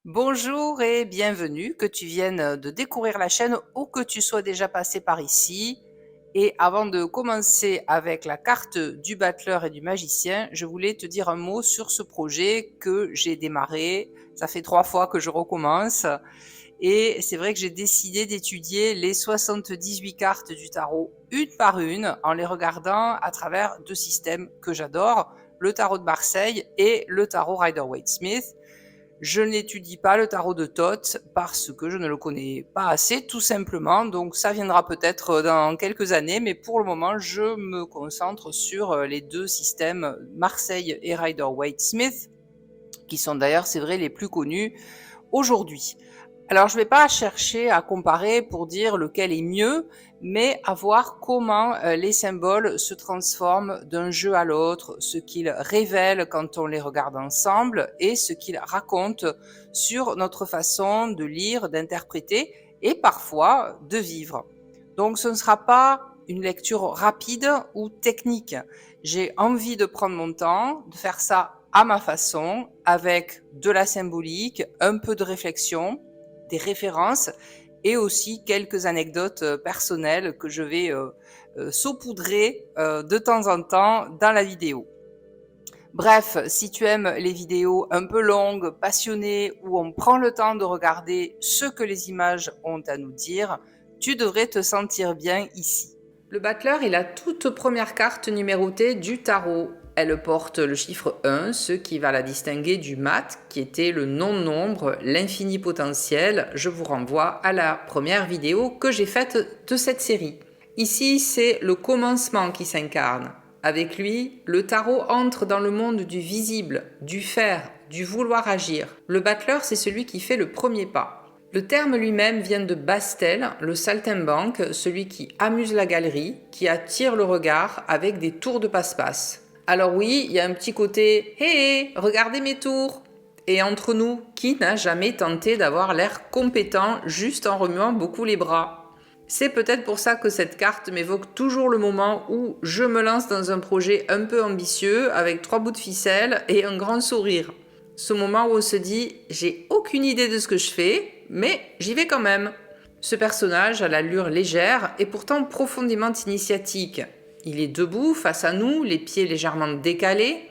Bonjour et bienvenue, que tu viennes de découvrir la chaîne ou que tu sois déjà passé par ici. Et avant de commencer avec la carte du battleur et du magicien, je voulais te dire un mot sur ce projet que j'ai démarré. Ça fait 3 fois que je recommence. Et c'est vrai que j'ai décidé d'étudier les 78 cartes du tarot une par une en les regardant à travers deux systèmes que j'adore, le tarot de Marseille et le tarot Rider-Waite-Smith. Je n'étudie pas le tarot de Thoth parce que je ne le connais pas assez, tout simplement. Donc ça viendra peut-être dans quelques années, mais pour le moment, je me concentre sur les deux systèmes Marseille et Rider-Waite-Smith, qui sont d'ailleurs, c'est vrai, les plus connus aujourd'hui. Alors, je ne vais pas chercher à comparer pour dire lequel est mieux, mais à voir comment les symboles se transforment d'un jeu à l'autre, ce qu'ils révèlent quand on les regarde ensemble et ce qu'ils racontent sur notre façon de lire, d'interpréter et parfois de vivre. Donc, ce ne sera pas une lecture rapide ou technique. J'ai envie de prendre mon temps, de faire ça à ma façon, avec de la symbolique, un peu de réflexion, des références et aussi quelques anecdotes personnelles que je vais saupoudrer de temps en temps dans la vidéo. Bref, si tu aimes les vidéos un peu longues, passionnées, où on prend le temps de regarder ce que les images ont à nous dire, tu devrais te sentir bien ici. Le battleur est la toute première carte numérotée du tarot. Elle porte le chiffre 1, ce qui va la distinguer du mat, qui était le non-nombre, l'infini potentiel. Je vous renvoie à la première vidéo que j'ai faite de cette série. Ici, c'est le commencement qui s'incarne. Avec lui, le tarot entre dans le monde du visible, du faire, du vouloir agir. Le battleur, c'est celui qui fait le premier pas. Le terme lui-même vient de Bastel, le saltimbanque, celui qui amuse la galerie, qui attire le regard avec des tours de passe-passe. Alors oui, il y a un petit côté « Hé, regardez mes tours !» Et entre nous, qui n'a jamais tenté d'avoir l'air compétent juste en remuant beaucoup les bras ? C'est peut-être pour ça que cette carte m'évoque toujours le moment où je me lance dans un projet un peu ambitieux avec 3 bouts de ficelle et un grand sourire. Ce moment où on se dit « j'ai aucune idée de ce que je fais, mais j'y vais quand même ». Ce personnage à l'allure légère est pourtant profondément initiatique. Il est debout face à nous, les pieds légèrement décalés,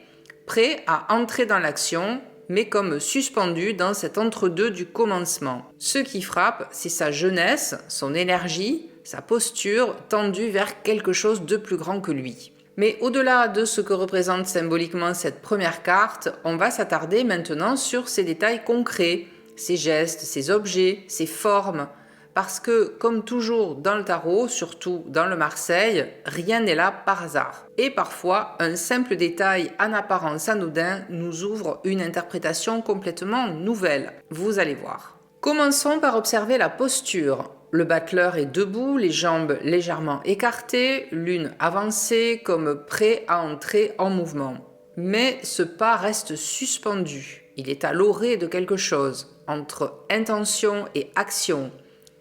prêt à entrer dans l'action, mais comme suspendu dans cet entre-deux du commencement. Ce qui frappe, c'est sa jeunesse, son énergie, sa posture tendue vers quelque chose de plus grand que lui. Mais au-delà de ce que représente symboliquement cette première carte, on va s'attarder maintenant sur ses détails concrets, ses gestes, ses objets, ses formes. Parce que, comme toujours dans le tarot, surtout dans le Marseille, rien n'est là par hasard. Et parfois, un simple détail en apparence anodin nous ouvre une interprétation complètement nouvelle. Vous allez voir. Commençons par observer la posture. Le battleur est debout, les jambes légèrement écartées, l'une avancée comme prêt à entrer en mouvement. Mais ce pas reste suspendu. Il est à l'orée de quelque chose, entre intention et action.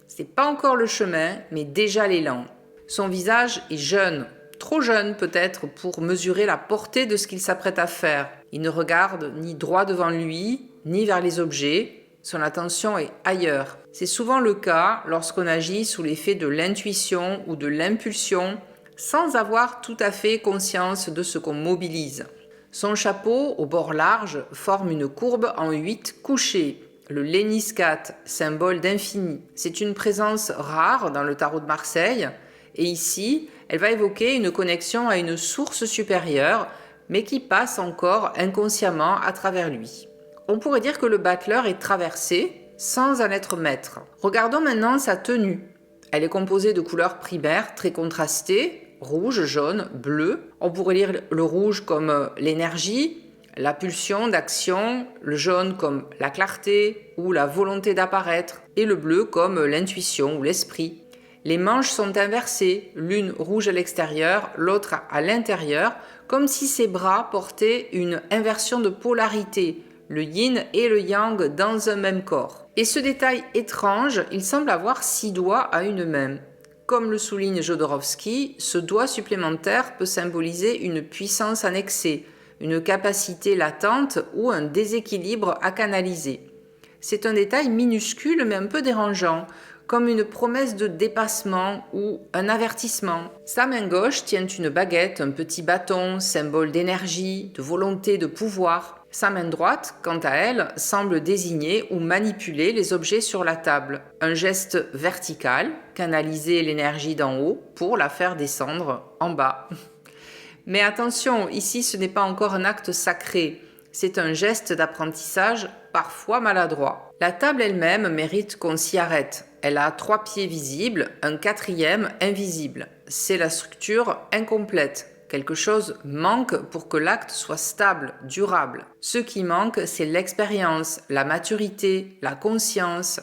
C'est pas encore le chemin, mais déjà l'élan. Son visage est jeune, trop jeune peut-être pour mesurer la portée de ce qu'il s'apprête à faire. Il ne regarde ni droit devant lui, ni vers les objets. Son attention est ailleurs. C'est souvent le cas lorsqu'on agit sous l'effet de l'intuition ou de l'impulsion, sans avoir tout à fait conscience de ce qu'on mobilise. Son chapeau, au bord large, forme une courbe en 8 couchés. Le léniscate, symbole d'infini. C'est une présence rare dans le tarot de Marseille, et ici, elle va évoquer une connexion à une source supérieure, mais qui passe encore inconsciemment à travers lui. On pourrait dire que le battleur est traversé, sans en être maître. Regardons maintenant sa tenue. Elle est composée de couleurs primaires très contrastées, rouge, jaune, bleu. On pourrait lire le rouge comme l'énergie, la pulsion d'action, le jaune comme la clarté ou la volonté d'apparaître, et le bleu comme l'intuition ou l'esprit. Les manches sont inversées, l'une rouge à l'extérieur, l'autre à l'intérieur, comme si ses bras portaient une inversion de polarité, le yin et le yang dans un même corps. Et ce détail étrange, il semble avoir 6 doigts à une main. Comme le souligne Jodorowsky, ce doigt supplémentaire peut symboliser une puissance annexée, une capacité latente ou un déséquilibre à canaliser. C'est un détail minuscule mais un peu dérangeant, comme une promesse de dépassement ou un avertissement. Sa main gauche tient une baguette, un petit bâton, symbole d'énergie, de volonté, de pouvoir. Sa main droite, quant à elle, semble désigner ou manipuler les objets sur la table. Un geste vertical, canaliser l'énergie d'en haut pour la faire descendre en bas. Mais attention, ici ce n'est pas encore un acte sacré, c'est un geste d'apprentissage parfois maladroit. La table elle-même mérite qu'on s'y arrête. Elle a 3 pieds visibles, un 4e invisible. C'est la structure incomplète. Quelque chose manque pour que l'acte soit stable, durable. Ce qui manque, c'est l'expérience, la maturité, la conscience.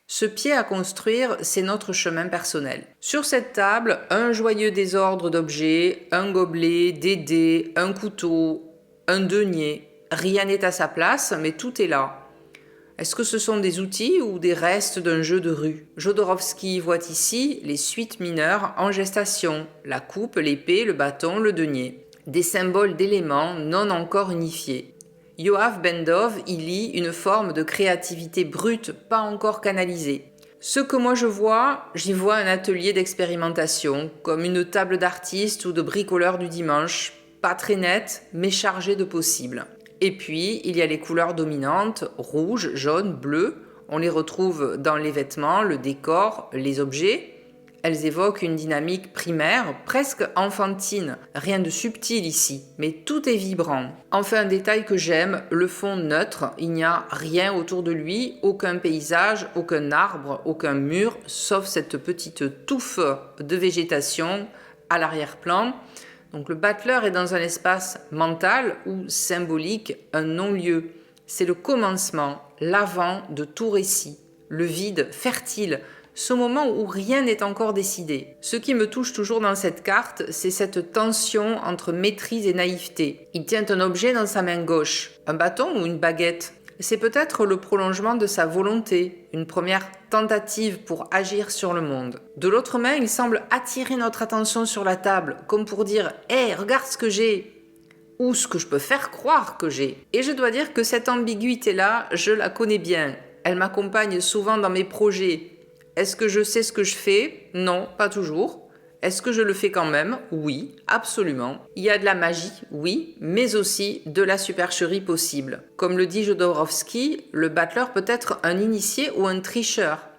Ce pied à construire, c'est notre chemin personnel. Sur cette table, un joyeux désordre d'objets, un gobelet, des dés, un couteau, un denier. Rien n'est à sa place, mais tout est là. Est-ce que ce sont des outils ou des restes d'un jeu de rue? Jodorowsky voit ici les suites mineures en gestation, la coupe, l'épée, le bâton, le denier. Des symboles d'éléments non encore unifiés. Yoav Bendov y lit une forme de créativité brute, pas encore canalisée. Ce que moi j'y vois un atelier d'expérimentation, comme une table d'artiste ou de bricoleur du dimanche, pas très nette, mais chargée de possibles. Et puis, il y a les couleurs dominantes, rouge, jaune, bleu. On les retrouve dans les vêtements, le décor, les objets. Elles évoquent une dynamique primaire, presque enfantine. Rien de subtil ici, mais tout est vibrant. Enfin, un détail que j'aime, le fond neutre. Il n'y a rien autour de lui, aucun paysage, aucun arbre, aucun mur, sauf cette petite touffe de végétation à l'arrière-plan. Donc le battleur est dans un espace mental ou symbolique, un non-lieu. C'est le commencement, l'avant de tout récit, le vide fertile, ce moment où rien n'est encore décidé. Ce qui me touche toujours dans cette carte, c'est cette tension entre maîtrise et naïveté. Il tient un objet dans sa main gauche, un bâton ou une baguette. C'est peut-être le prolongement de sa volonté, une première tentative pour agir sur le monde. De l'autre main, il semble attirer notre attention sur la table, comme pour dire « Hé, regarde ce que j'ai !» ou ce que je peux faire croire que j'ai. Et je dois dire que cette ambiguïté-là, je la connais bien. Elle m'accompagne souvent dans mes projets. Est-ce que je sais ce que je fais? Non, pas toujours. Est-ce que je le fais quand même? Oui, absolument. Il y a de la magie, oui, mais aussi de la supercherie possible. Comme le dit Jodorowsky, le battleur peut être un initié ou un tricheur.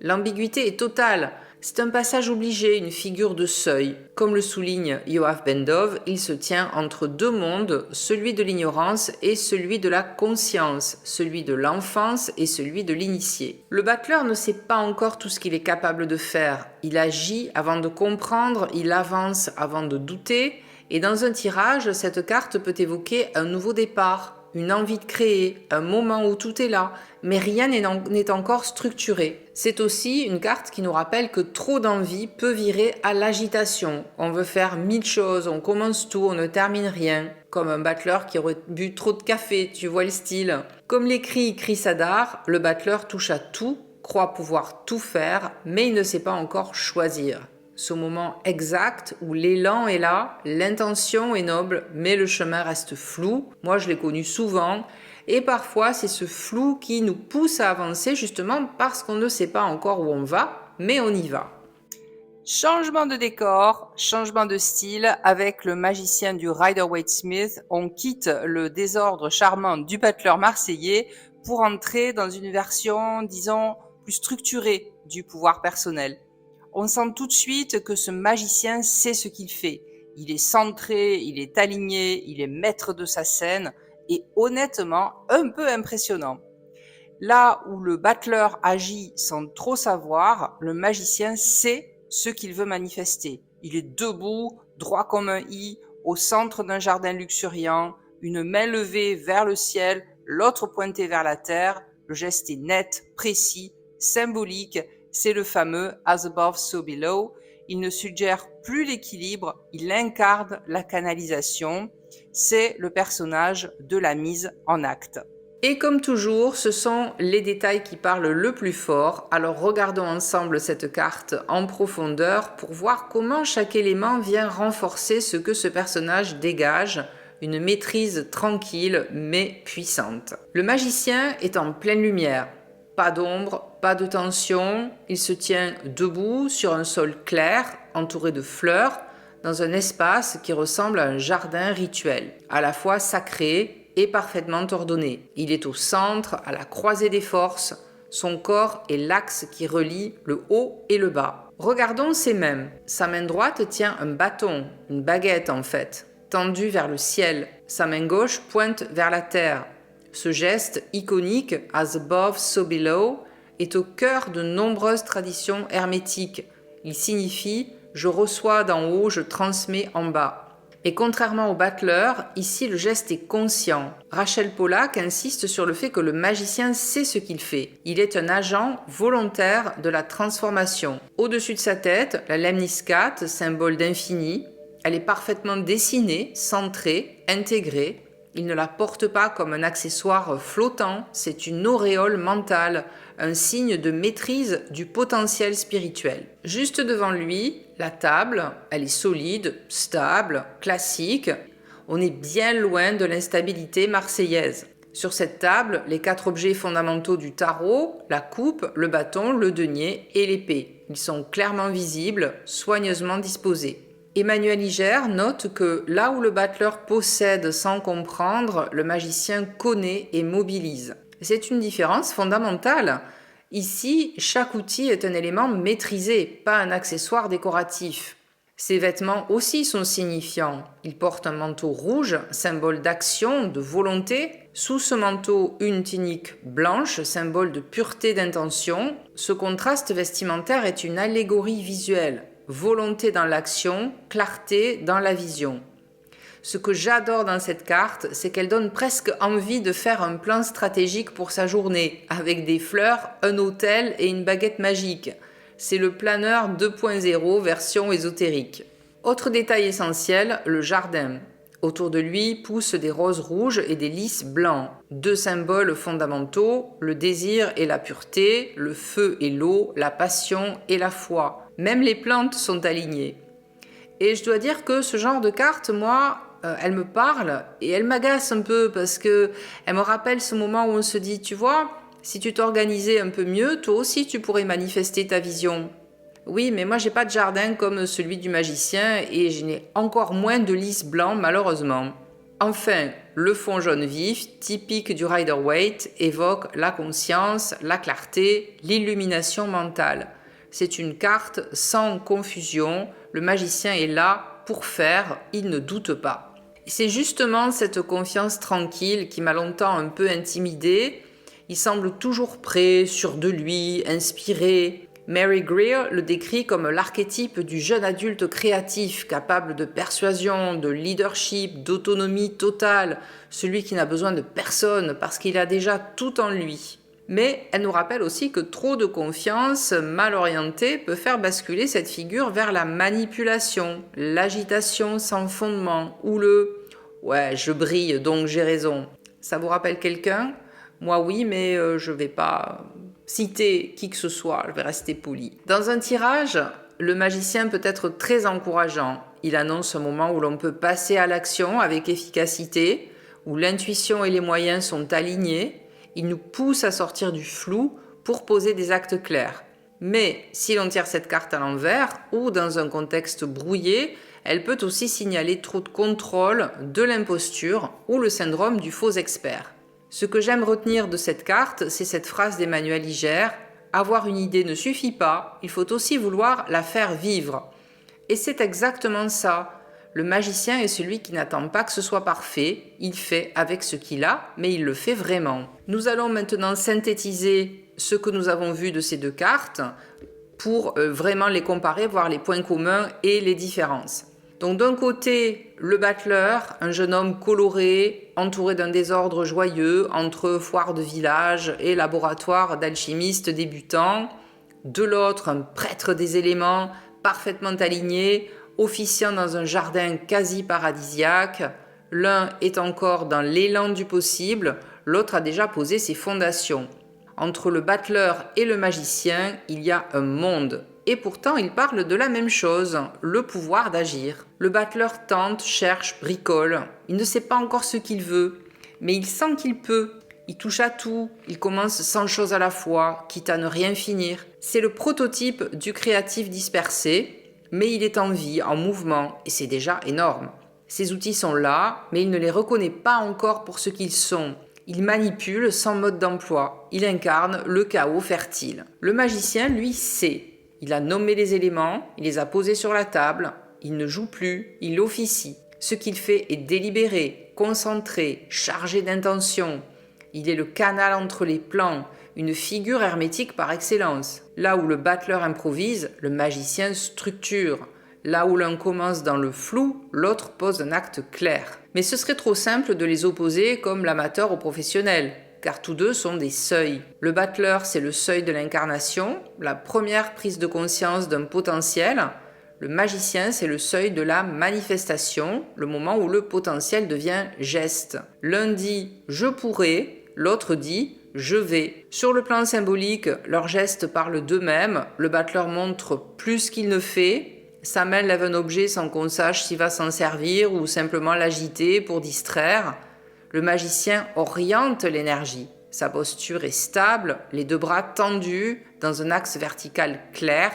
L'ambiguïté est totale. C'est un passage obligé, une figure de seuil. Comme le souligne Yoav Bendov, il se tient entre deux mondes, celui de l'ignorance et celui de la conscience, celui de l'enfance et celui de l'initié. Le battleur ne sait pas encore tout ce qu'il est capable de faire. Il agit avant de comprendre, il avance avant de douter, et dans un tirage, cette carte peut évoquer un nouveau départ, une envie de créer, un moment où tout est là, mais rien n'est encore structuré. C'est aussi une carte qui nous rappelle que trop d'envie peut virer à l'agitation. On veut faire 1000 choses, on commence tout, on ne termine rien. Comme un battleur qui aurait bu trop de café, tu vois le style. Comme l'écrit Chris Hadar, le battleur touche à tout, croit pouvoir tout faire, mais il ne sait pas encore choisir. Ce moment exact où l'élan est là, l'intention est noble, mais le chemin reste flou. Moi, je l'ai connu souvent. Et parfois, c'est ce flou qui nous pousse à avancer justement parce qu'on ne sait pas encore où on va, mais on y va. Changement de décor, changement de style. Avec le magicien du Rider-Waite-Smith, on quitte le désordre charmant du battleur marseillais pour entrer dans une version, disons, plus structurée du pouvoir personnel. On sent tout de suite que ce magicien sait ce qu'il fait. Il est centré, il est aligné, il est maître de sa scène et honnêtement un peu impressionnant. Là où le battleur agit sans trop savoir, le magicien sait ce qu'il veut manifester. Il est debout, droit comme un i, au centre d'un jardin luxuriant, une main levée vers le ciel, l'autre pointée vers la terre. Le geste est net, précis, symbolique. C'est le fameux As above, so below. Il ne suggère plus l'équilibre, il incarne la canalisation. C'est le personnage de la mise en acte. Et comme toujours, ce sont les détails qui parlent le plus fort. Alors regardons ensemble cette carte en profondeur pour voir comment chaque élément vient renforcer ce que ce personnage dégage. Une maîtrise tranquille mais puissante. Le magicien est en pleine lumière. Pas d'ombre, pas de tension, il se tient debout sur un sol clair, entouré de fleurs, dans un espace qui ressemble à un jardin rituel, à la fois sacré et parfaitement ordonné. Il est au centre, à la croisée des forces, son corps est l'axe qui relie le haut et le bas. Regardons ses mains. Sa main droite tient un bâton, une baguette en fait, tendue vers le ciel. Sa main gauche pointe vers la terre. Ce geste iconique, as above, so below, est au cœur de nombreuses traditions hermétiques. Il signifie « je reçois d'en haut, je transmets en bas ». Et contrairement au battleur, ici le geste est conscient. Rachel Pollack insiste sur le fait que le magicien sait ce qu'il fait. Il est un agent volontaire de la transformation. Au-dessus de sa tête, la lemniscate, symbole d'infini, elle est parfaitement dessinée, centrée, intégrée. Il ne la porte pas comme un accessoire flottant, c'est une auréole mentale, un signe de maîtrise du potentiel spirituel. Juste devant lui, la table, elle est solide, stable, classique. On est bien loin de l'instabilité marseillaise. Sur cette table, les 4 objets fondamentaux du tarot, la coupe, le bâton, le denier et l'épée. Ils sont clairement visibles, soigneusement disposés. Emmanuel Iger note que là où le battleur possède sans comprendre, le magicien connaît et mobilise. C'est une différence fondamentale. Ici, chaque outil est un élément maîtrisé, pas un accessoire décoratif. Ses vêtements aussi sont signifiants. Il porte un manteau rouge, symbole d'action, de volonté. Sous ce manteau, une tunique blanche, symbole de pureté d'intention. Ce contraste vestimentaire est une allégorie visuelle. Volonté dans l'action, clarté dans la vision. Ce que j'adore dans cette carte, c'est qu'elle donne presque envie de faire un plan stratégique pour sa journée, avec des fleurs, un hôtel et une baguette magique. C'est le planeur 2.0 version ésotérique. Autre détail essentiel, le jardin. Autour de lui poussent des roses rouges et des lys blancs. 2 symboles fondamentaux, le désir et la pureté, le feu et l'eau, la passion et la foi. Même les plantes sont alignées. Et je dois dire que ce genre de carte, moi, elle me parle et elle m'agace un peu parce que elle me rappelle ce moment où on se dit, tu vois, si tu t'organisais un peu mieux, toi aussi tu pourrais manifester ta vision. Oui, mais moi j'ai pas de jardin comme celui du magicien et je n'ai encore moins de lys blancs malheureusement. Enfin, le fond jaune vif, typique du Rider-Waite, évoque la conscience, la clarté, l'illumination mentale. C'est une carte sans confusion, le magicien est là pour faire, il ne doute pas. C'est justement cette confiance tranquille qui m'a longtemps un peu intimidée. Il semble toujours prêt, sûr de lui, inspiré. Mary Greer le décrit comme l'archétype du jeune adulte créatif, capable de persuasion, de leadership, d'autonomie totale, celui qui n'a besoin de personne parce qu'il a déjà tout en lui. Mais elle nous rappelle aussi que trop de confiance mal orientée peut faire basculer cette figure vers la manipulation, l'agitation sans fondement ou le « ouais, je brille donc j'ai raison ». Ça vous rappelle quelqu'un ? Moi oui, mais je ne vais pas citer qui que ce soit, je vais rester poli. Dans un tirage, le magicien peut être très encourageant. Il annonce un moment où l'on peut passer à l'action avec efficacité, où l'intuition et les moyens sont alignés. Il nous pousse à sortir du flou pour poser des actes clairs. Mais si l'on tire cette carte à l'envers ou dans un contexte brouillé, elle peut aussi signaler trop de contrôle, de l'imposture ou le syndrome du faux expert. Ce que j'aime retenir de cette carte, c'est cette phrase d'Emmanuel Iger « Avoir une idée ne suffit pas, il faut aussi vouloir la faire vivre ». Et c'est exactement ça. Le magicien est celui qui n'attend pas que ce soit parfait, il fait avec ce qu'il a, mais il le fait vraiment. Nous allons maintenant synthétiser ce que nous avons vu de ces 2 cartes pour vraiment les comparer, voir les points communs et les différences. Donc d'un côté, le battleur, un jeune homme coloré, entouré d'un désordre joyeux entre foire de village et laboratoire d'alchimistes débutants. De l'autre, un prêtre des éléments, parfaitement aligné, officiant dans un jardin quasi paradisiaque. L'un est encore dans l'élan du possible, l'autre a déjà posé ses fondations. Entre le battleur et le magicien, il y a un monde. Et pourtant, ils parlent de la même chose, le pouvoir d'agir. Le battleur tente, cherche, bricole. Il ne sait pas encore ce qu'il veut, mais il sent qu'il peut. Il touche à tout, il commence 100 choses à la fois, quitte à ne rien finir. C'est le prototype du créatif dispersé, mais il est en vie, en mouvement, et c'est déjà énorme. Ses outils sont là, mais il ne les reconnaît pas encore pour ce qu'ils sont. Il manipule sans mode d'emploi. Il incarne le chaos fertile. Le magicien, lui, sait. Il a nommé les éléments, il les a posés sur la table. Il ne joue plus, il officie. Ce qu'il fait est délibéré, concentré, chargé d'intention. Il est le canal entre les plans, une figure hermétique par excellence. Là où le battleur improvise, le magicien structure. Là où l'un commence dans le flou, l'autre pose un acte clair. Mais ce serait trop simple de les opposer comme l'amateur au professionnel, car tous deux sont des seuils. Le battleur, c'est le seuil de l'incarnation, la première prise de conscience d'un potentiel. Le magicien, c'est le seuil de la manifestation, le moment où le potentiel devient geste. L'un dit « je pourrais », l'autre dit « je vais ». Sur le plan symbolique, leurs gestes parlent d'eux-mêmes, le battleur montre plus qu'il ne fait. Sa main lève un objet sans qu'on sache s'il va s'en servir ou simplement l'agiter pour distraire. Le magicien oriente l'énergie. Sa posture est stable, les deux bras tendus dans un axe vertical clair.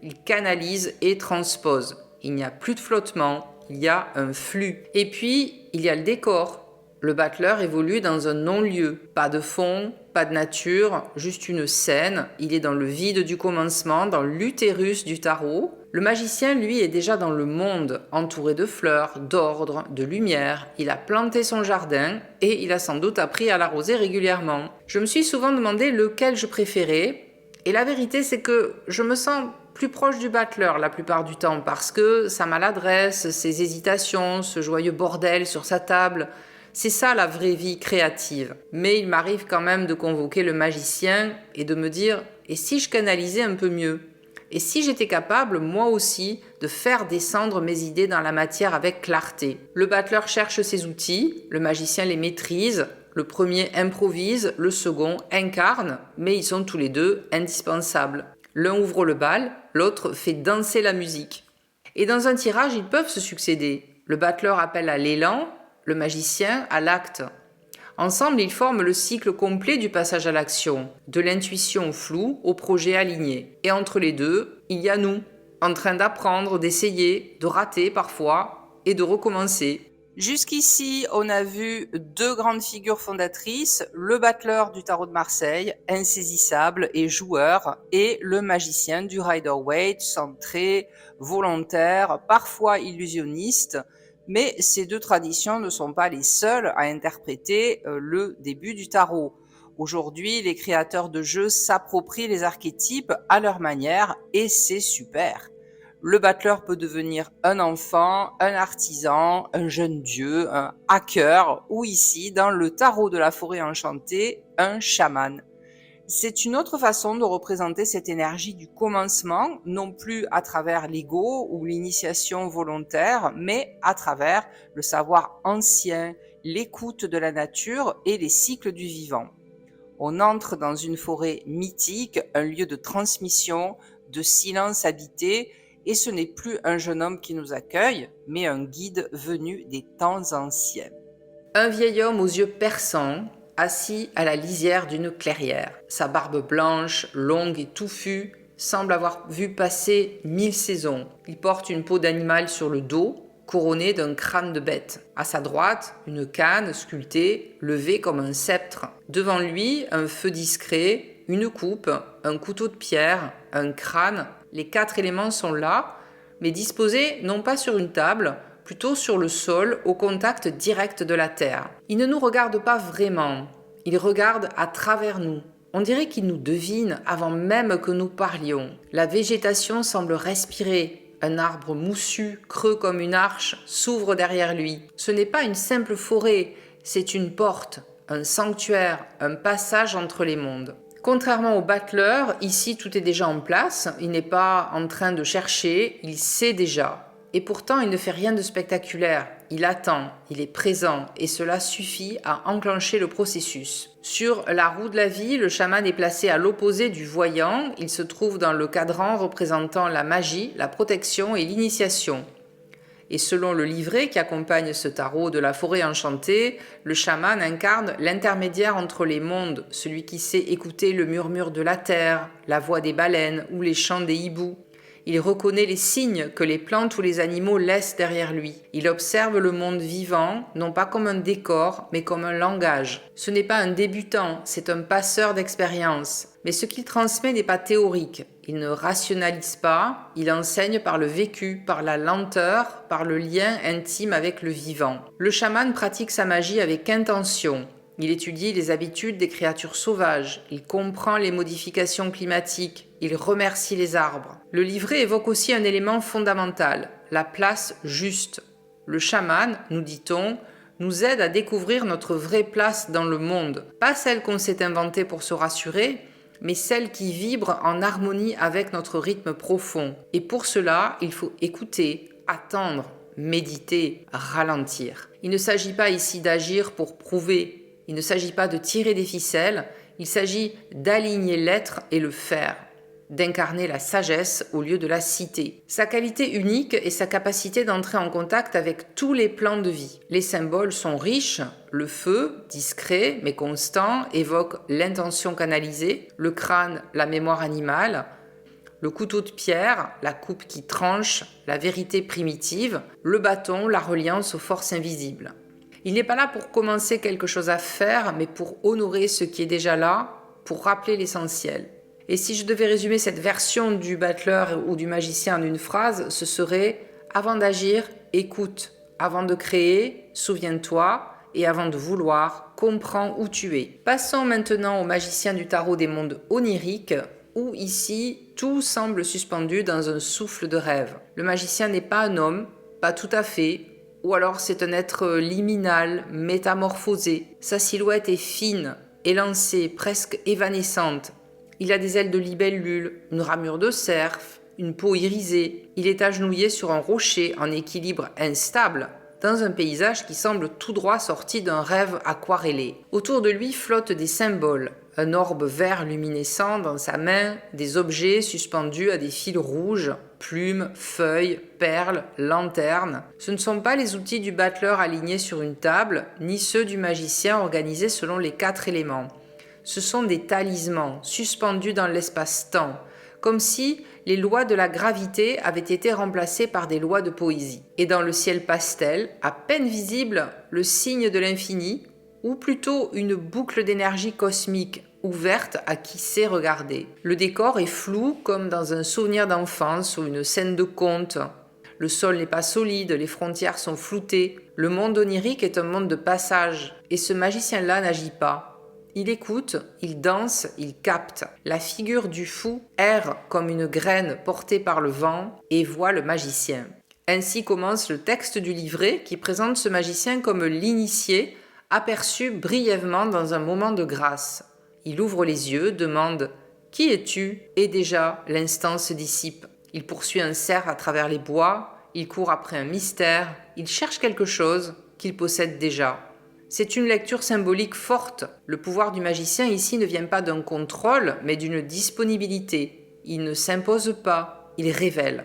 Il canalise et transpose. Il n'y a plus de flottement, il y a un flux. Et puis, il y a le décor. Le battleur évolue dans un non-lieu. Pas de fond, pas de nature, juste une scène. Il est dans le vide du commencement, dans l'utérus du tarot. Le magicien, lui, est déjà dans le monde, entouré de fleurs, d'ordre, de lumière. Il a planté son jardin et il a sans doute appris à l'arroser régulièrement. Je me suis souvent demandé lequel je préférais. Et la vérité, c'est que je me sens plus proche du battleur la plupart du temps parce que sa maladresse, ses hésitations, ce joyeux bordel sur sa table, c'est ça la vraie vie créative. Mais il m'arrive quand même de convoquer le magicien et de me dire « et si je canalisais un peu mieux ? Et si j'étais capable, moi aussi, de faire descendre mes idées dans la matière avec clarté ?» Le battleur cherche ses outils, le magicien les maîtrise, le premier improvise, le second incarne, mais ils sont tous les deux indispensables. L'un ouvre le bal, l'autre fait danser la musique. Et dans un tirage, ils peuvent se succéder. Le battleur appelle à l'élan, le magicien à l'acte. Ensemble, ils forment le cycle complet du passage à l'action, de l'intuition floue au projet aligné. Et entre les deux, il y a nous, en train d'apprendre, d'essayer, de rater parfois et de recommencer. Jusqu'ici, on a vu deux grandes figures fondatrices, le battleur du tarot de Marseille, insaisissable et joueur, et le magicien du Rider-Waite, centré, volontaire, parfois illusionniste. Mais ces deux traditions ne sont pas les seules à interpréter le début du tarot. Aujourd'hui, les créateurs de jeux s'approprient les archétypes à leur manière et c'est super. Le battleur peut devenir un enfant, un artisan, un jeune dieu, un hacker ou ici, dans le tarot de la forêt enchantée, un chaman. C'est une autre façon de représenter cette énergie du commencement, non plus à travers l'ego ou l'initiation volontaire, mais à travers le savoir ancien, l'écoute de la nature et les cycles du vivant. On entre dans une forêt mythique, un lieu de transmission, de silence habité, et ce n'est plus un jeune homme qui nous accueille, mais un guide venu des temps anciens. Un vieil homme aux yeux perçants, assis à la lisière d'une clairière. Sa barbe blanche, longue et touffue, semble avoir vu passer 1000 saisons. Il porte une peau d'animal sur le dos, couronnée d'un crâne de bête. À sa droite, une canne sculptée, levée comme un sceptre. Devant lui, un feu discret, une coupe, un couteau de pierre, un crâne. Les 4 éléments sont là, mais disposés non pas sur une table, plutôt sur le sol, au contact direct de la terre. Il ne nous regarde pas vraiment, il regarde à travers nous. On dirait qu'il nous devine avant même que nous parlions. La végétation semble respirer. Un arbre moussu, creux comme une arche, s'ouvre derrière lui. Ce n'est pas une simple forêt, c'est une porte, un sanctuaire, un passage entre les mondes. Contrairement au battleur, ici tout est déjà en place, il n'est pas en train de chercher, il sait déjà. Et pourtant, il ne fait rien de spectaculaire. Il attend, il est présent, et cela suffit à enclencher le processus. Sur la roue de la vie, le chaman est placé à l'opposé du voyant. Il se trouve dans le cadran représentant la magie, la protection et l'initiation. Et selon le livret qui accompagne ce tarot de la forêt enchantée, le chaman incarne l'intermédiaire entre les mondes, celui qui sait écouter le murmure de la terre, la voix des baleines ou les chants des hiboux. Il reconnaît les signes que les plantes ou les animaux laissent derrière lui. Il observe le monde vivant, non pas comme un décor, mais comme un langage. Ce n'est pas un débutant, c'est un passeur d'expérience. Mais ce qu'il transmet n'est pas théorique. Il ne rationalise pas, il enseigne par le vécu, par la lenteur, par le lien intime avec le vivant. Le chaman pratique sa magie avec intention. Il étudie les habitudes des créatures sauvages, il comprend les modifications climatiques, il remercie les arbres. Le livret évoque aussi un élément fondamental, la place juste. Le chaman, nous dit-on, nous aide à découvrir notre vraie place dans le monde, pas celle qu'on s'est inventée pour se rassurer, mais celle qui vibre en harmonie avec notre rythme profond. Et pour cela, il faut écouter, attendre, méditer, ralentir. Il ne s'agit pas ici d'agir pour prouver. Il ne s'agit pas de tirer des ficelles, il s'agit d'aligner l'être et le faire, d'incarner la sagesse au lieu de la cité. Sa qualité unique est sa capacité d'entrer en contact avec tous les plans de vie. Les symboles sont riches, le feu, discret mais constant, évoque l'intention canalisée, le crâne, la mémoire animale, le couteau de pierre, la coupe qui tranche, la vérité primitive, le bâton, la reliance aux forces invisibles. Il n'est pas là pour commencer quelque chose à faire, mais pour honorer ce qui est déjà là, pour rappeler l'essentiel. Et si je devais résumer cette version du battleur ou du magicien en une phrase, ce serait « Avant d'agir, écoute. Avant de créer, souviens-toi. Et avant de vouloir, comprends où tu es. » Passons maintenant au magicien du tarot des mondes oniriques, où ici, tout semble suspendu dans un souffle de rêve. Le magicien n'est pas un homme, pas tout à fait, ou alors c'est un être liminal, métamorphosé. Sa silhouette est fine, élancée, presque évanescente. Il a des ailes de libellule, une ramure de cerf, une peau irisée. Il est agenouillé sur un rocher en équilibre instable, dans un paysage qui semble tout droit sorti d'un rêve aquarellé. Autour de lui flottent des symboles. Un orbe vert luminescent dans sa main, des objets suspendus à des fils rouges, plumes, feuilles, perles, lanternes. Ce ne sont pas les outils du battleur alignés sur une table, ni ceux du magicien organisés selon les 4 éléments. Ce sont des talismans suspendus dans l'espace-temps, comme si les lois de la gravité avaient été remplacées par des lois de poésie. Et dans le ciel pastel, à peine visible, le signe de l'infini, ou plutôt une boucle d'énergie cosmique ouverte à qui sait regarder. Le décor est flou comme dans un souvenir d'enfance ou une scène de conte. Le sol n'est pas solide, les frontières sont floutées. Le monde onirique est un monde de passage, et ce magicien-là n'agit pas. Il écoute, il danse, il capte. La figure du fou erre comme une graine portée par le vent et voit le magicien. Ainsi commence le texte du livret qui présente ce magicien comme l'initié, aperçu brièvement dans un moment de grâce. Il ouvre les yeux, demande « Qui es-tu » et déjà l'instant se dissipe. Il poursuit un cerf à travers les bois, il court après un mystère, il cherche quelque chose qu'il possède déjà. C'est une lecture symbolique forte. Le pouvoir du magicien ici ne vient pas d'un contrôle, mais d'une disponibilité. Il ne s'impose pas, il révèle.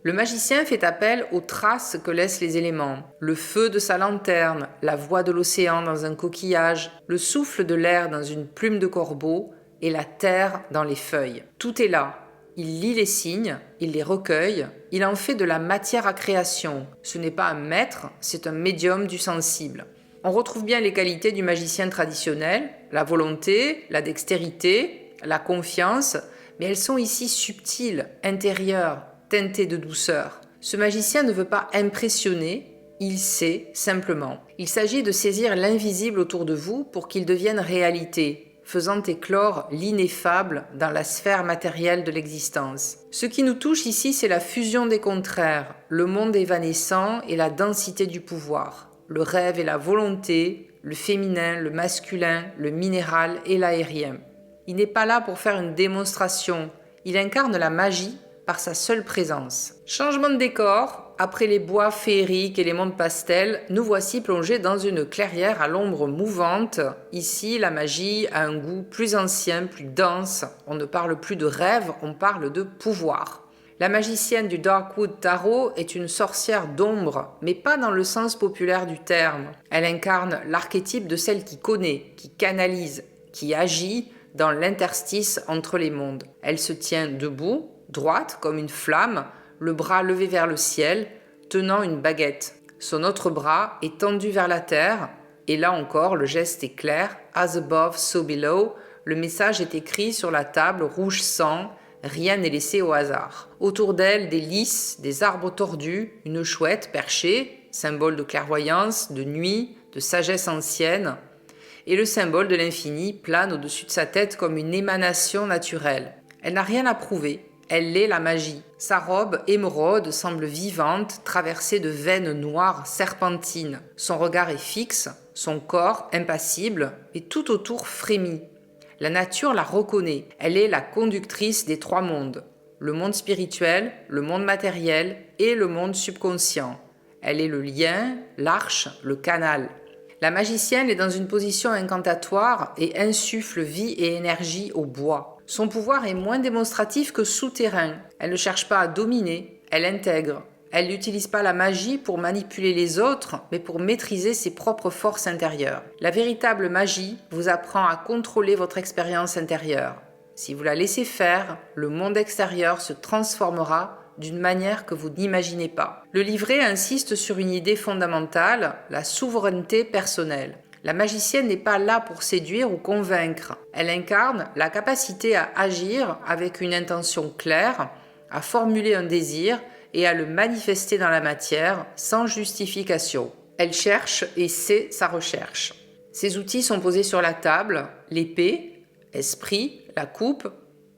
Le magicien fait appel aux traces que laissent les éléments. Le feu de sa lanterne, la voix de l'océan dans un coquillage, le souffle de l'air dans une plume de corbeau et la terre dans les feuilles. Tout est là. Il lit les signes, il les recueille, il en fait de la matière à création. Ce n'est pas un maître, c'est un médium du sensible. On retrouve bien les qualités du magicien traditionnel, la volonté, la dextérité, la confiance, mais elles sont ici subtiles, intérieures, teintées de douceur. Ce magicien ne veut pas impressionner, il sait simplement. Il s'agit de saisir l'invisible autour de vous pour qu'il devienne réalité, faisant éclore l'ineffable dans la sphère matérielle de l'existence. Ce qui nous touche ici, c'est la fusion des contraires, le monde évanescent et la densité du pouvoir, le rêve et la volonté, le féminin, le masculin, le minéral et l'aérien. Il n'est pas là pour faire une démonstration, il incarne la magie par sa seule présence. Changement de décor, après les bois féeriques et les mondes pastels, nous voici plongés dans une clairière à l'ombre mouvante. Ici, la magie a un goût plus ancien, plus dense. On ne parle plus de rêve, on parle de pouvoir. La magicienne du Darkwood Tarot est une sorcière d'ombre, mais pas dans le sens populaire du terme. Elle incarne l'archétype de celle qui connaît, qui canalise, qui agit dans l'interstice entre les mondes. Elle se tient debout, droite comme une flamme, le bras levé vers le ciel, tenant une baguette. Son autre bras est tendu vers la terre, et là encore le geste est clair. As above, so below. Le message est écrit sur la table rouge sang. Rien n'est laissé au hasard. Autour d'elle, des lys, des arbres tordus, une chouette perchée, symbole de clairvoyance, de nuit, de sagesse ancienne, et le symbole de l'infini plane au-dessus de sa tête comme une émanation naturelle. Elle n'a rien à prouver, elle est la magie. Sa robe émeraude semble vivante, traversée de veines noires serpentines. Son regard est fixe, son corps impassible, et tout autour frémit. La nature la reconnaît, elle est la conductrice des trois mondes, le monde spirituel, le monde matériel et le monde subconscient. Elle est le lien, l'arche, le canal. La magicienne est dans une position incantatoire et insuffle vie et énergie au bois. Son pouvoir est moins démonstratif que souterrain. Elle ne cherche pas à dominer, elle intègre. Elle n'utilise pas la magie pour manipuler les autres, mais pour maîtriser ses propres forces intérieures. La véritable magie vous apprend à contrôler votre expérience intérieure. Si vous la laissez faire, le monde extérieur se transformera d'une manière que vous n'imaginez pas. Le livret insiste sur une idée fondamentale, la souveraineté personnelle. La magicienne n'est pas là pour séduire ou convaincre. Elle incarne la capacité à agir avec une intention claire, à formuler un désir et à le manifester dans la matière sans justification. Elle cherche et sait sa recherche. Ses outils sont posés sur la table, l'épée, esprit, la coupe,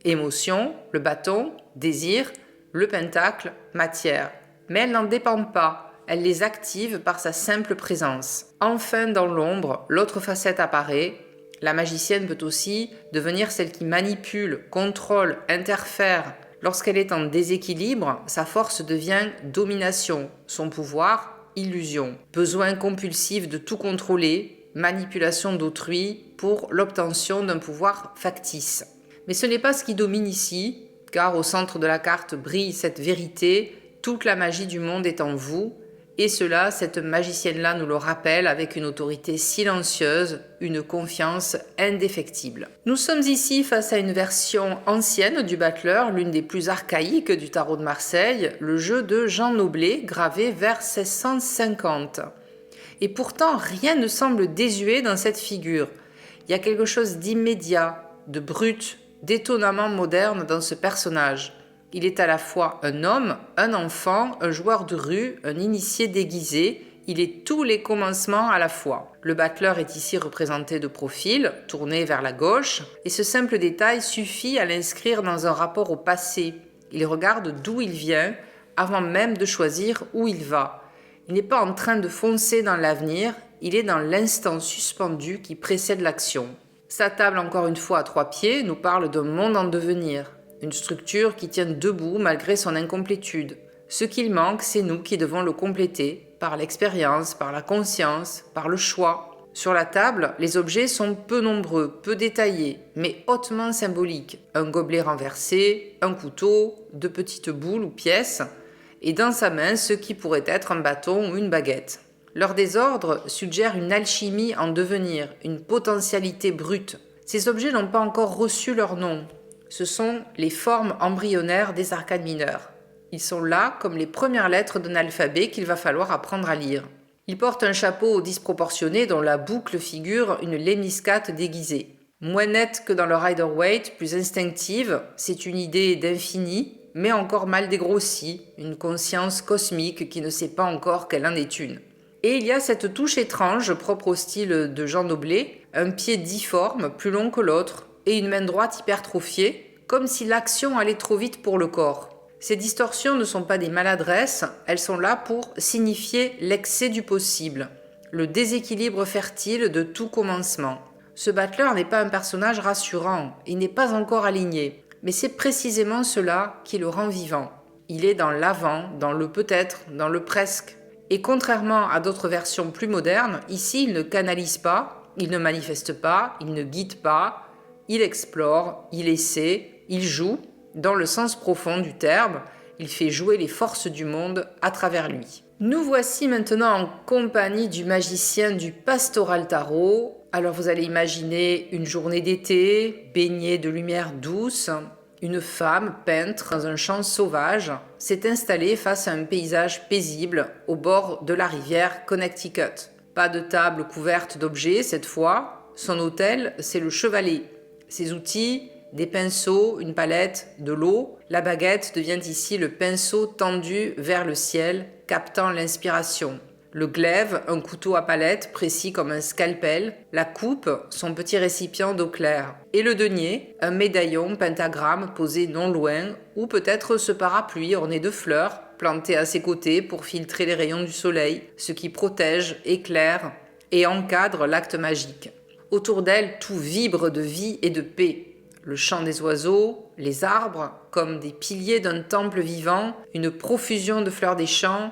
émotion, le bâton, désir, le pentacle, matière. Mais elle n'en dépend pas, elle les active par sa simple présence. Enfin, dans l'ombre, l'autre facette apparaît. La magicienne peut aussi devenir celle qui manipule, contrôle, interfère. Lorsqu'elle est en déséquilibre, sa force devient domination, son pouvoir, illusion. Besoin compulsif de tout contrôler, manipulation d'autrui pour l'obtention d'un pouvoir factice. Mais ce n'est pas ce qui domine ici, car au centre de la carte brille cette vérité, toute la magie du monde est en vous, et cela, cette magicienne-là nous le rappelle avec une autorité silencieuse, une confiance indéfectible. Nous sommes ici face à une version ancienne du Battleur, l'une des plus archaïques du tarot de Marseille, le jeu de Jean Noblet, gravé vers 1650. Et pourtant, rien ne semble désuet dans cette figure. Il y a quelque chose d'immédiat, de brut, d'étonnamment moderne dans ce personnage. Il est à la fois un homme, un enfant, un joueur de rue, un initié déguisé. Il est tous les commencements à la fois. Le battleur est ici représenté de profil, tourné vers la gauche, et ce simple détail suffit à l'inscrire dans un rapport au passé. Il regarde d'où il vient, avant même de choisir où il va. Il n'est pas en train de foncer dans l'avenir, il est dans l'instant suspendu qui précède l'action. Sa table, encore une fois à 3 pieds, nous parle d'un monde en devenir. Une structure qui tient debout malgré son incomplétude. Ce qu'il manque, c'est nous qui devons le compléter, par l'expérience, par la conscience, par le choix. Sur la table, les objets sont peu nombreux, peu détaillés, mais hautement symboliques. Un gobelet renversé, un couteau, 2 petites boules ou pièces, et dans sa main, ce qui pourrait être un bâton ou une baguette. Leur désordre suggère une alchimie en devenir, une potentialité brute. Ces objets n'ont pas encore reçu leur nom. Ce sont les formes embryonnaires des arcanes mineurs. Ils sont là comme les premières lettres d'un alphabet qu'il va falloir apprendre à lire. Ils portent un chapeau disproportionné dont la boucle figure une lémiscate déguisée. Moins nette que dans le Rider-Waite, plus instinctive, c'est une idée d'infini, mais encore mal dégrossie, une conscience cosmique qui ne sait pas encore qu'elle en est une. Et il y a cette touche étrange, propre au style de Jean Noblet, un pied difforme, plus long que l'autre, et une main droite hypertrophiée, comme si l'action allait trop vite pour le corps. Ces distorsions ne sont pas des maladresses, elles sont là pour signifier l'excès du possible, le déséquilibre fertile de tout commencement. Ce battleur n'est pas un personnage rassurant, il n'est pas encore aligné, mais c'est précisément cela qui le rend vivant. Il est dans l'avant, dans le peut-être, dans le presque. Et contrairement à d'autres versions plus modernes, ici il ne canalise pas, il ne manifeste pas, il ne guide pas, il explore, il essaie, il joue, dans le sens profond du terme, il fait jouer les forces du monde à travers lui. Nous voici maintenant en compagnie du magicien du Pastoral Tarot. Alors vous allez imaginer une journée d'été, baignée de lumière douce. Une femme, peintre dans un champ sauvage, s'est installée face à un paysage paisible au bord de la rivière Connecticut. Pas de table couverte d'objets cette fois, son hôtel c'est le chevalet. Ses outils, des pinceaux, une palette, de l'eau. La baguette devient ici le pinceau tendu vers le ciel, captant l'inspiration. Le glaive, un couteau à palette précis comme un scalpel. La coupe, son petit récipient d'eau claire. Et le denier, un médaillon pentagramme posé non loin, ou peut-être ce parapluie orné de fleurs, planté à ses côtés pour filtrer les rayons du soleil, ce qui protège, éclaire et encadre l'acte magique. Autour d'elle, tout vibre de vie et de paix. Le chant des oiseaux, les arbres, comme des piliers d'un temple vivant, une profusion de fleurs des champs,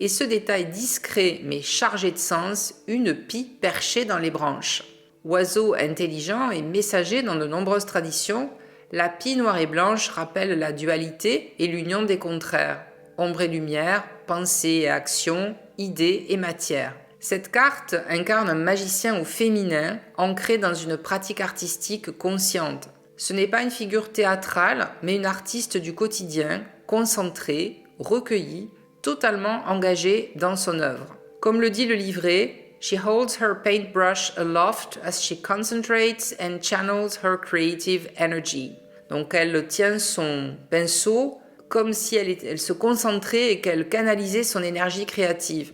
et ce détail discret mais chargé de sens, une pie perchée dans les branches. Oiseau intelligent et messager dans de nombreuses traditions, la pie noire et blanche rappelle la dualité et l'union des contraires. Ombre et lumière, pensée et action, idée et matière. Cette carte incarne un magicien au féminin, ancré dans une pratique artistique consciente. Ce n'est pas une figure théâtrale, mais une artiste du quotidien, concentrée, recueillie, totalement engagée dans son œuvre. Comme le dit le livret, She holds her paintbrush aloft as she concentrates and channels her creative energy. Donc elle tient son pinceau comme si elle se concentrait et qu'elle canalisait son énergie créative.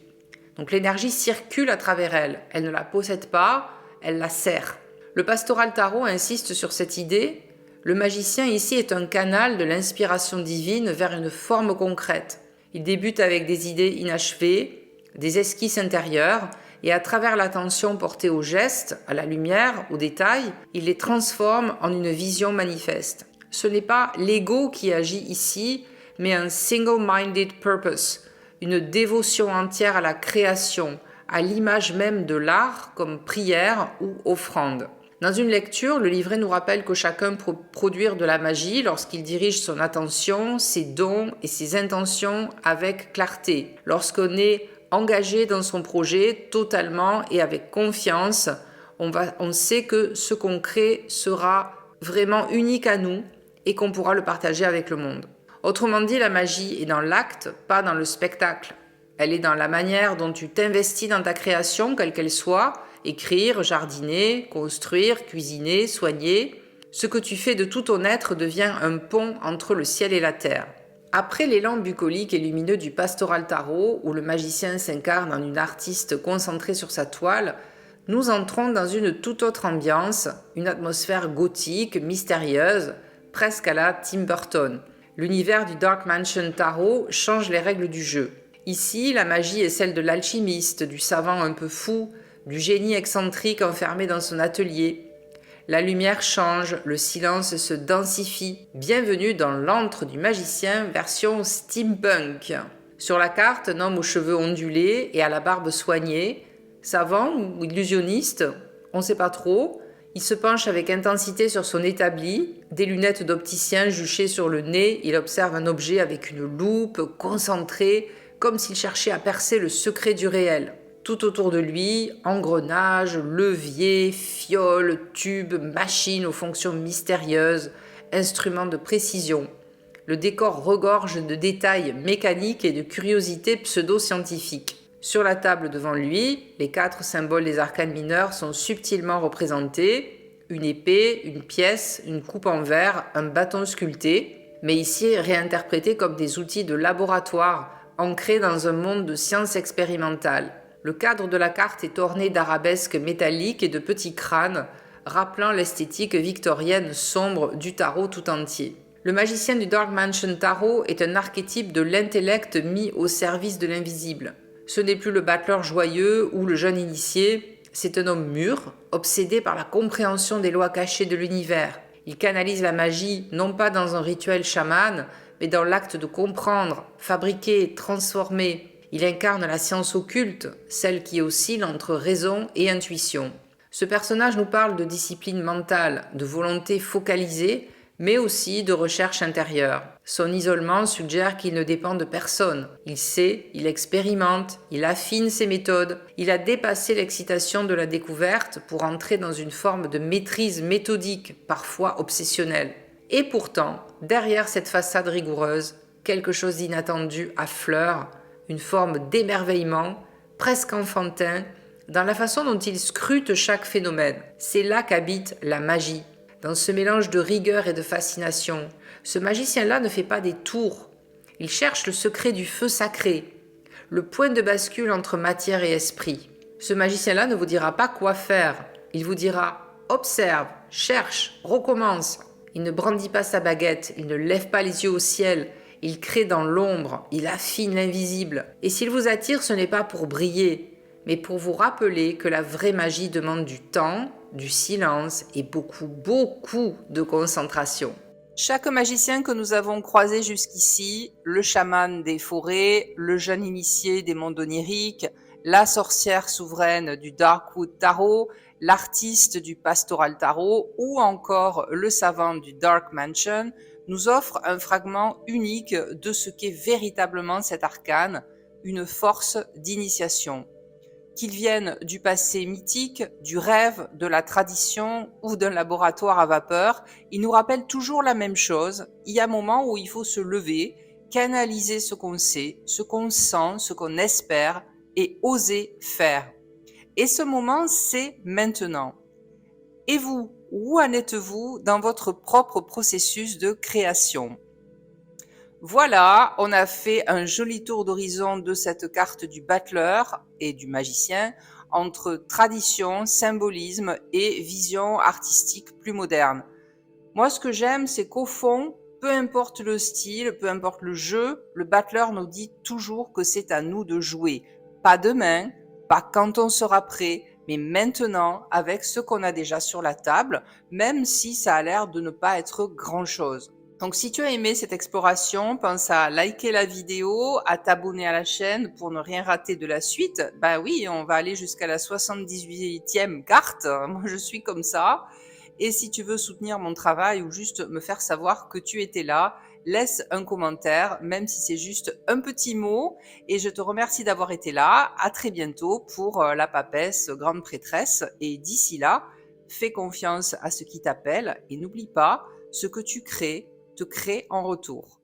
Donc l'énergie circule à travers elle. Elle ne la possède pas, elle la sert. Le Pastoral Tarot insiste sur cette idée. Le magicien ici est un canal de l'inspiration divine vers une forme concrète. Il débute avec des idées inachevées, des esquisses intérieures, et à travers l'attention portée aux gestes, à la lumière, aux détails, il les transforme en une vision manifeste. Ce n'est pas l'ego qui agit ici, mais un single-minded purpose, une dévotion entière à la création, à l'image même de l'art comme prière ou offrande. Dans une lecture, le livret nous rappelle que chacun peut produire de la magie lorsqu'il dirige son attention, ses dons et ses intentions avec clarté. Lorsqu'on est engagé dans son projet totalement et avec confiance, on sait que ce qu'on crée sera vraiment unique à nous et qu'on pourra le partager avec le monde. Autrement dit, la magie est dans l'acte, pas dans le spectacle. Elle est dans la manière dont tu t'investis dans ta création, quelle qu'elle soit, écrire, jardiner, construire, cuisiner, soigner. Ce que tu fais de tout ton être devient un pont entre le ciel et la terre. Après l'élan bucolique et lumineux du Pastoral Tarot, où le magicien s'incarne en une artiste concentrée sur sa toile, nous entrons dans une toute autre ambiance, une atmosphère gothique, mystérieuse, presque à la Tim Burton. L'univers du Dark Mansion Tarot change les règles du jeu. Ici, la magie est celle de l'alchimiste, du savant un peu fou, du génie excentrique enfermé dans son atelier. La lumière change, le silence se densifie. Bienvenue dans l'antre du magicien version steampunk. Sur la carte, un homme aux cheveux ondulés et à la barbe soignée, savant ou illusionniste, on ne sait pas trop. Il se penche avec intensité sur son établi, des lunettes d'opticien juchées sur le nez, il observe un objet avec une loupe, concentré, comme s'il cherchait à percer le secret du réel. Tout autour de lui, engrenages, leviers, fioles, tubes, machines aux fonctions mystérieuses, instruments de précision. Le décor regorge de détails mécaniques et de curiosités pseudo-scientifiques. Sur la table devant lui, les 4 symboles des arcanes mineurs sont subtilement représentés. Une épée, une pièce, une coupe en verre, un bâton sculpté, mais ici réinterprétés comme des outils de laboratoire, ancrés dans un monde de science expérimentale. Le cadre de la carte est orné d'arabesques métalliques et de petits crânes, rappelant l'esthétique victorienne sombre du tarot tout entier. Le magicien du Dark Mansion Tarot est un archétype de l'intellect mis au service de l'invisible. Ce n'est plus le battleur joyeux ou le jeune initié, c'est un homme mûr, obsédé par la compréhension des lois cachées de l'univers. Il canalise la magie non pas dans un rituel chaman, mais dans l'acte de comprendre, fabriquer, transformer. Il incarne la science occulte, celle qui oscille entre raison et intuition. Ce personnage nous parle de discipline mentale, de volonté focalisée, mais aussi de recherche intérieure. Son isolement suggère qu'il ne dépend de personne. Il sait, il expérimente, il affine ses méthodes. Il a dépassé l'excitation de la découverte pour entrer dans une forme de maîtrise méthodique, parfois obsessionnelle. Et pourtant, derrière cette façade rigoureuse, quelque chose d'inattendu affleure, une forme d'émerveillement, presque enfantin, dans la façon dont il scrute chaque phénomène. C'est là qu'habite la magie. Dans ce mélange de rigueur et de fascination, ce magicien-là ne fait pas des tours. Il cherche le secret du feu sacré, le point de bascule entre matière et esprit. Ce magicien-là ne vous dira pas quoi faire. Il vous dira « observe, cherche, recommence ». Il ne brandit pas sa baguette, il ne lève pas les yeux au ciel, il crée dans l'ombre, il affine l'invisible. Et s'il vous attire, ce n'est pas pour briller, mais pour vous rappeler que la vraie magie demande du temps, du silence et beaucoup de concentration. Chaque magicien que nous avons croisé jusqu'ici, le chaman des forêts, le jeune initié des mondes oniriques, la sorcière souveraine du Darkwood Tarot, l'artiste du Pastoral Tarot ou encore le savant du Dark Mansion, nous offre un fragment unique de ce qu'est véritablement cet arcane, une force d'initiation. Qu'ils viennent du passé mythique, du rêve, de la tradition ou d'un laboratoire à vapeur, ils nous rappellent toujours la même chose. Il y a un moment où il faut se lever, canaliser ce qu'on sait, ce qu'on sent, ce qu'on espère et oser faire. Et ce moment, c'est maintenant. Et vous, où en êtes-vous dans votre propre processus de création ? Voilà, on a fait un joli tour d'horizon de cette carte du battleur et du magicien entre tradition, symbolisme et vision artistique plus moderne. Moi, ce que j'aime, c'est qu'au fond, peu importe le style, peu importe le jeu, le battleur nous dit toujours que c'est à nous de jouer. Pas demain, pas quand on sera prêt, mais maintenant avec ce qu'on a déjà sur la table, même si ça a l'air de ne pas être grand-chose. Donc si tu as aimé cette exploration, pense à liker la vidéo, à t'abonner à la chaîne pour ne rien rater de la suite. Bah oui, on va aller jusqu'à la 78e carte, moi je suis comme ça. Et si tu veux soutenir mon travail ou juste me faire savoir que tu étais là, laisse un commentaire, même si c'est juste un petit mot. Et je te remercie d'avoir été là. À très bientôt pour la papesse grande prêtresse. Et d'ici là, fais confiance à ce qui t'appelle et n'oublie pas, ce que tu crées te crée en retour.